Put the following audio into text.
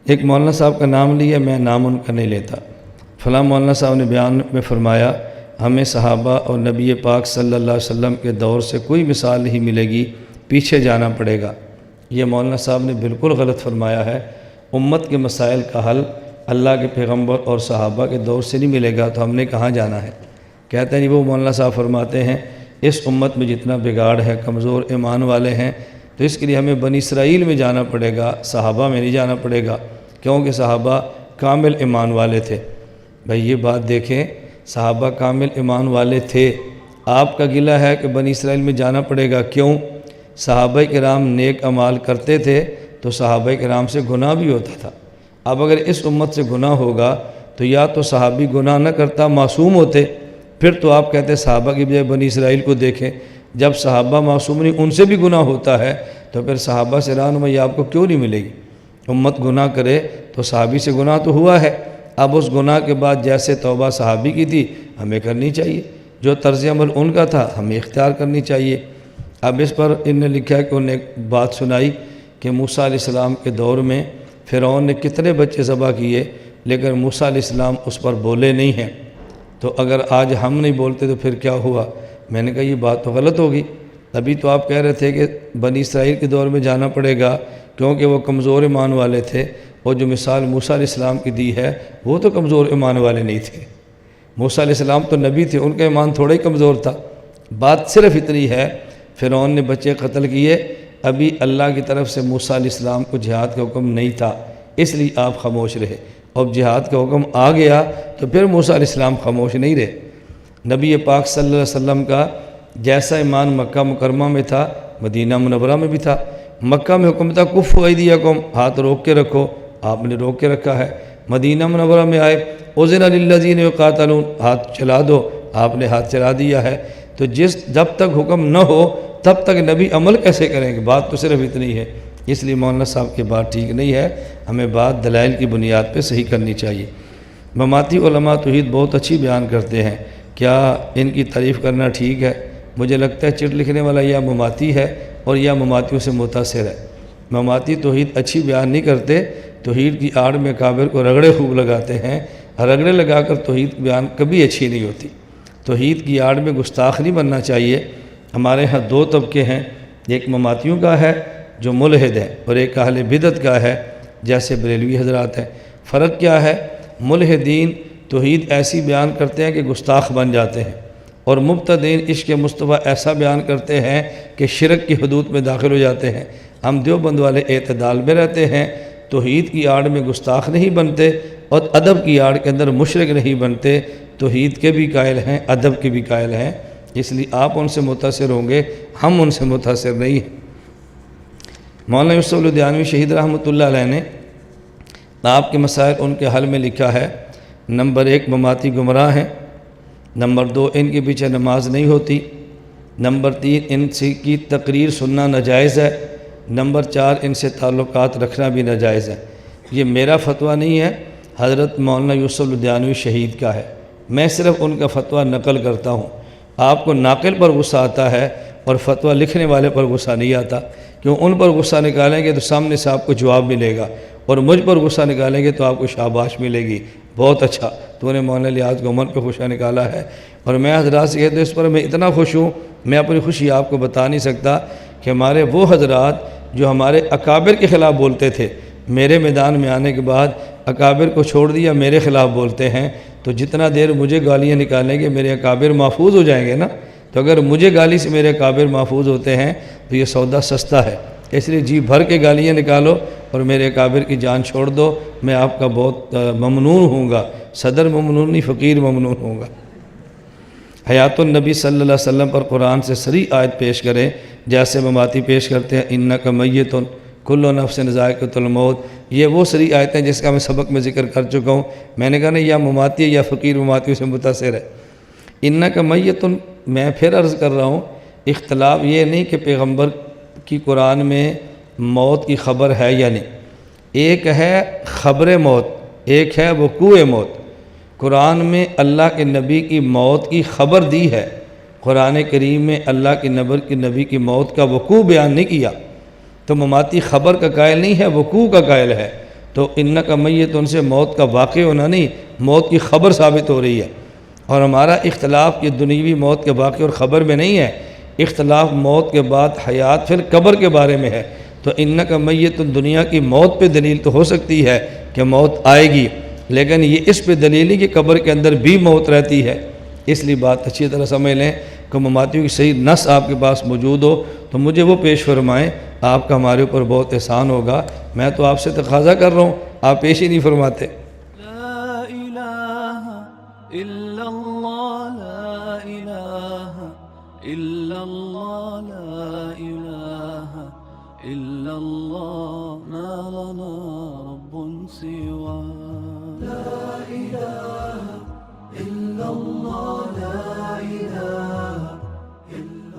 ایک مولانا صاحب کا نام لیا، میں نام ان کا نہیں لیتا۔ فلاں مولانا صاحب نے بیان میں فرمایا ہمیں صحابہ اور نبی پاک صلی اللہ علیہ وسلم کے دور سے کوئی مثال نہیں ملے گی، پیچھے جانا پڑے گا۔ یہ مولانا صاحب نے بالکل غلط فرمایا ہے۔ امت کے مسائل کا حل اللہ کے پیغمبر اور صحابہ کے دور سے نہیں ملے گا تو ہم نے کہاں جانا ہے؟ کہتے ہیں وہ مولانا صاحب فرماتے ہیں اس امت میں جتنا بگاڑ ہے، کمزور ایمان والے ہیں، تو اس کے لیے ہمیں بنی اسرائیل میں جانا پڑے گا، صحابہ میں نہیں جانا پڑے گا، کیونکہ صحابہ کامل ایمان والے تھے۔ بھائی یہ بات دیکھیں، صحابہ کامل ایمان والے تھے، آپ کا گلہ ہے کہ بنی اسرائیل میں جانا پڑے گا، کیوں؟ صحابہ کرام نیک اعمال کرتے تھے تو صحابہ کرام سے گناہ بھی ہوتا تھا۔ اب اگر اس امت سے گناہ ہوگا تو یا تو صحابی گناہ نہ کرتا، معصوم ہوتے، پھر تو آپ کہتے ہیں صحابہ کی بجائے بنی اسرائیل کو دیکھیں۔ جب صحابہ معصوم نہیں، ان سے بھی گناہ ہوتا ہے تو پھر صحابہ سے رہنمائی آپ کو کیوں نہیں ملے گی؟ امت گناہ کرے تو صحابی سے گناہ تو ہوا ہے، اب اس گناہ کے بعد جیسے توبہ صحابی کی تھی ہمیں کرنی چاہیے، جو طرز عمل ان کا تھا ہمیں اختیار کرنی چاہیے۔ اب اس پر ان نے لکھا ہے کہ انہوں نے ایک بات سنائی کہ موسیٰ علیہ السلام کے دور میں فرعون نے کتنے بچے ذبح کیے لیکن موسیٰ علیہ السلام اس پر بولے نہیں ہیں، تو اگر آج ہم نہیں بولتے تو پھر کیا ہوا؟ میں نے کہا یہ بات تو غلط ہوگی، ابھی تو آپ کہہ رہے تھے کہ بنی اسرائیل کے دور میں جانا پڑے گا کیونکہ وہ کمزور ایمان والے تھے، اور جو مثال موسیٰ علیہ السلام کی دی ہے وہ تو کمزور ایمان والے نہیں تھے، موسیٰ علیہ السلام تو نبی تھے، ان کا ایمان تھوڑا ہی کمزور تھا۔ بات صرف اتنی ہے فرعون نے بچے قتل کیے، ابھی اللہ کی طرف سے موسیٰ علیہ السلام کو جہاد کا حکم نہیں تھا، اس لیے آپ خاموش رہے، اب جہاد کا حکم آ گیا تو پھر موسیٰ علیہ السلام خاموش نہیں رہے۔ نبی پاک صلی اللہ علیہ وسلم کا جیسا ایمان مکہ مکرمہ میں تھا مدینہ منورہ میں بھی تھا۔ مکہ میں حکم تھا کفوا ایدیکم، ہاتھ روک کے رکھو، آپ نے روک کے رکھا ہے۔ مدینہ منورہ میں آئے اذن للذین یقاتلون، ہاتھ چلا دو، آپ نے ہاتھ چلا دیا ہے۔ تو جب تک حکم نہ ہو تب تک نبی عمل کیسے کریں گے؟ بات تو صرف اتنی ہے، اس لیے مولانا صاحب کی بات ٹھیک نہیں ہے، ہمیں بات دلائل کی بنیاد پہ صحیح کرنی چاہیے۔ مماتی علماء توحید بہت اچھی بیان کرتے ہیں، کیا ان کی تعریف کرنا ٹھیک ہے؟ مجھے لگتا ہے چٹ لکھنے والا یا مماتی ہے اور یا مماتیوں سے متاثر ہے۔ مماتی توحید اچھی بیان نہیں کرتے، توحید کی آڑ میں کابر کو رگڑے خوب لگاتے ہیں، رگڑے لگا کر توحید بیان کبھی اچھی نہیں ہوتی۔ توحید کی آڑ میں گستاخ نہیں بننا چاہیے۔ ہمارے ہاں دو طبقے ہیں، ایک مماتیوں کا ہے جو ملحد ہے اور ایک اہل بدعت کا ہے جیسے بریلوی حضرات ہیں۔ فرق کیا ہے؟ ملحدین توحید ایسی بیان کرتے ہیں کہ گستاخ بن جاتے ہیں، اور مبتدین عشق مصطفیٰ ایسا بیان کرتے ہیں کہ شرک کی حدود میں داخل ہو جاتے ہیں۔ ہم دیوبند والے اعتدال میں رہتے ہیں، توحید کی آڑ میں گستاخ نہیں بنتے اور ادب کی آڑ کے اندر مشرک نہیں بنتے، توحید کے بھی قائل ہیں ادب کے بھی قائل ہیں، اس لیے آپ ان سے متاثر ہوں گے، ہم ان سے متاثر نہیں ہیں۔ مولانا یوسف لدھیانوی شہید رحمۃ اللہ علیہ نے آپ کے مسائل ان کے حل میں لکھا ہے، نمبر 1 مماتی گمراہ ہیں، نمبر 2 ان کے پیچھے نماز نہیں ہوتی، نمبر 3 ان سے کی تقریر سننا ناجائز ہے، نمبر 4 ان سے تعلقات رکھنا بھی ناجائز ہے۔ یہ میرا فتویٰ نہیں ہے، حضرت مولانا یوسف لدھیانوی شہید کا ہے، میں صرف ان کا فتویٰ نقل کرتا ہوں۔ آپ کو ناقل پر غصہ آتا ہے اور فتویٰ لکھنے والے پر غصہ نہیں آتا، کیوں ان پر غصہ نکالیں گے تو سامنے سے آپ کو جواب ملے گا، اور مجھ پر غصہ نکالیں گے تو آپ کو شاباش ملے گی، بہت اچھا تو نے مولانا لیاز گومن پہ غصہ نکالا ہے۔ اور میں حضرات سے کہتا ہوں اس پر میں اتنا خوش ہوں، میں اپنی خوشی آپ کو بتا نہیں سکتا کہ ہمارے وہ حضرات جو ہمارے اکابر کے خلاف بولتے تھے، میرے میدان میں آنے کے بعد اکابر کو چھوڑ دیا، میرے خلاف بولتے ہیں، تو جتنا دیر مجھے گالیاں نکالیں گے میرے اکابر محفوظ ہو جائیں گے نا، تو اگر مجھے گالی سے میرے اکابر محفوظ ہوتے ہیں تو یہ سودا سستا ہے، اس لیے جی بھر کے گالیاں نکالو اور میرے اکابر کی جان چھوڑ دو، میں آپ کا بہت ممنون ہوں گا، صدر ممنون نہیں فقیر ممنون ہوں گا۔ حیات النبی صلی اللہ علیہ وسلم پر قرآن سے صریح آیت پیش کریں جیسے مماتی پیش کرتے ہیں، انک میت کل نفس ذائقۃ الموت، یہ وہ صریح آیتیں جس کا میں سبق میں ذکر کر چکا ہوں۔ میں نے کہا نہیں یا مماتی یا فقیر مماتیوں سے متاثر ہے۔ انک میت، میں پھر عرض کر رہا ہوں، اختلاف یہ نہیں کہ پیغمبر کی قرآن میں موت کی خبر ہے یا نہیں، ایک ہے خبر موت، ایک ہے وقوع موت۔ قرآن میں اللہ کے نبی کی موت کی خبر دی ہے، قرآن کریم میں اللہ کے نبی کی موت کا وقوع بیان نہیں کیا، تو مماتی خبر کا قائل نہیں ہے، وقوع کا قائل ہے۔ تو انک میت ان سے موت کا واقع ہونا نہیں، موت کی خبر ثابت ہو رہی ہے۔ اور ہمارا اختلاف یہ دنیوی موت کے واقع اور خبر میں نہیں ہے، اختلاف موت کے بعد حیات پھر قبر کے بارے میں ہے۔ تو انک میت دنیا کی موت پہ دلیل تو ہو سکتی ہے کہ موت آئے گی، لیکن یہ اس پہ دلیل نہیں کہ قبر کے اندر بھی موت رہتی ہے۔ اس لیے بات اچھی طرح سمجھ لیں کہ مماتیوں کی صحیح نص آپ کے پاس موجود ہو تو مجھے وہ پیش فرمائیں، آپ کا ہمارے اوپر بہت احسان ہوگا۔ میں تو آپ سے تقاضا کر رہا ہوں، آپ پیش ہی نہیں فرماتے۔ لا الہ الا اللہ، لا الہ الا اللہ، لا الہ الا اللہ، ما لنا رب سوا۔ لا الہ الا اللہ، لا الہ